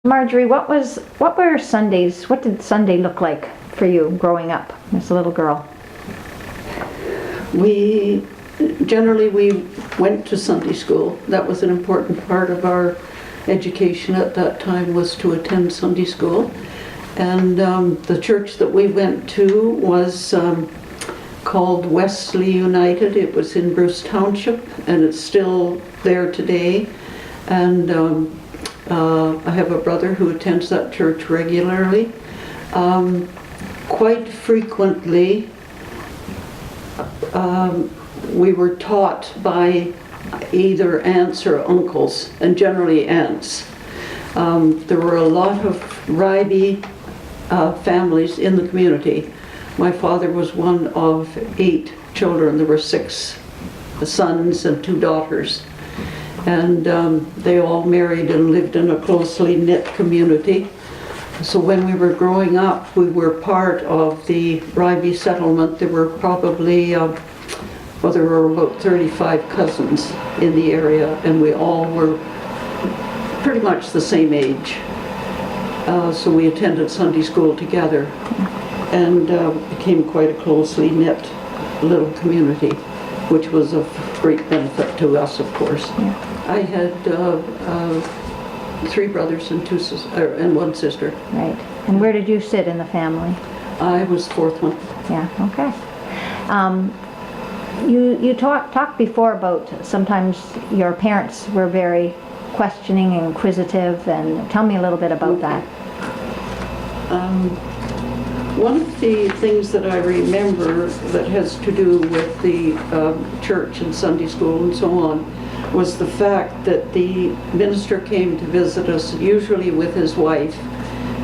Marjorie, what were Sundays, what did Sunday look like for you growing up as a little girl? We went to Sunday school. That was an important part of our education at that time, was to attend Sunday school. And the church that we went to was called Wesley United. It was in Bruce Township, and it's still there today. And I have a brother who attends that church regularly. Quite frequently, we were taught by either aunts or uncles, and generally aunts. There were a lot of Ryby families in the community. My father was one of 8 children. There were 6 sons and 2 daughters. And they all married and lived in a closely knit community. So when we were growing up, we were part of the Ryby settlement. There were probably, there were about 35 cousins in the area, and we all were pretty much the same age. So we attended Sunday school together, and became quite a closely knit little community, which was of great benefit to us, of course. Yeah. I had 3 brothers and 2 and 1 sister. Right. And where did you sit in the family? I was 4th one. Yeah. Okay. You talked before about sometimes your parents were very questioning and inquisitive, and tell me a little bit about that. One of the things that I remember that has to do with the church and Sunday school and so on was the fact that the minister came to visit us, usually with his wife,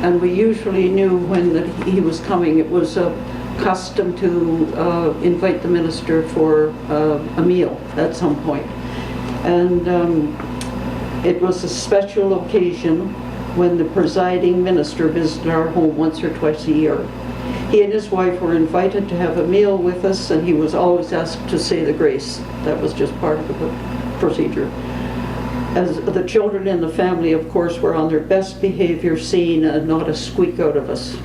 and we usually knew when that he was coming. It was a custom to invite the minister for a meal at some point. And it was a special occasion when the presiding minister visited our home once or twice a year. He and his wife were invited to have a meal with us, and he was always asked to say the grace. That was just part of the procedure. As the children in the family, of course, were on their best behavior, seeing not a squeak out of us.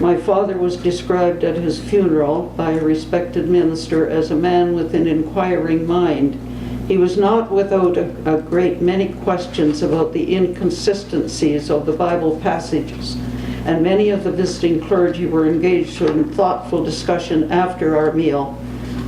My father was described at his funeral by a respected minister as a man with an inquiring mind. He was not without a great many questions about the inconsistencies of the Bible passages, and many of the visiting clergy were engaged in thoughtful discussion after our meal.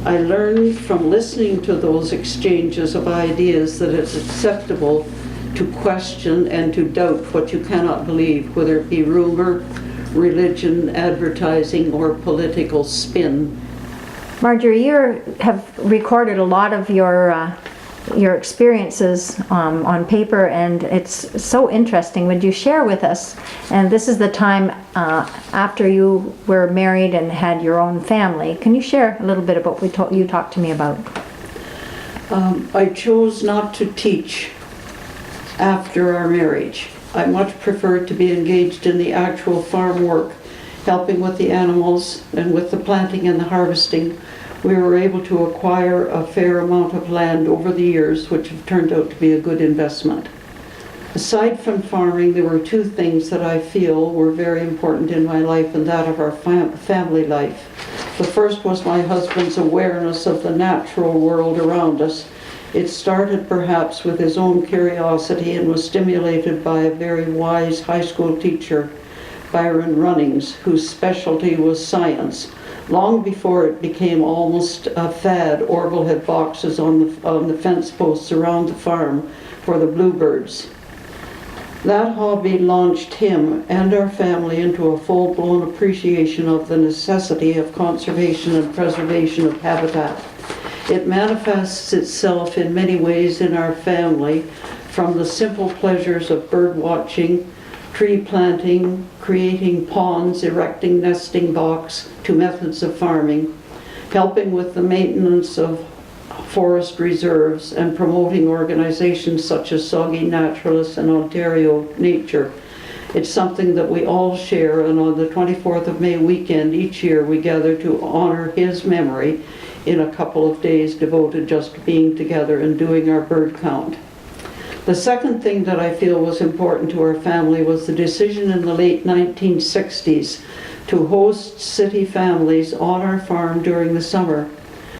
I learned from listening to those exchanges of ideas that it's acceptable to question and to doubt what you cannot believe, whether it be rumor, religion, advertising, or political spin. Marjorie, you have recorded a lot of your experiences on paper, and it's so interesting. Would you share with us? And this is the time after you were married and had your own family. Can you share a little bit about what you talked to me about? I chose not to teach after our marriage. I much preferred to be engaged in the actual farm work, helping with the animals and with the planting and the harvesting. We were able to acquire a fair amount of land over the years, which have turned out to be a good investment. Aside from farming, there were 2 things that I feel were very important in my life and that of our family life. The first was my husband's awareness of the natural world around us. It started perhaps with his own curiosity and was stimulated by a very wise high school teacher, Byron Runnings, whose specialty was science. Long before it became almost a fad, Orville had boxes on the fence posts around the farm for the bluebirds. That hobby launched him and our family into a full-blown appreciation of the necessity of conservation and preservation of habitat. It manifests itself in many ways in our family, from the simple pleasures of bird watching, tree planting, creating ponds, erecting nesting box, to methods of farming, helping with the maintenance of forest reserves, and promoting organizations such as Soggy Naturalists and Ontario Nature. It's something that we all share, and on the 24th of May weekend each year we gather to honor his memory in a couple of days devoted just to being together and doing our bird count. The second thing that I feel was important to our family was the decision in the late 1960s to host city families on our farm during the summer.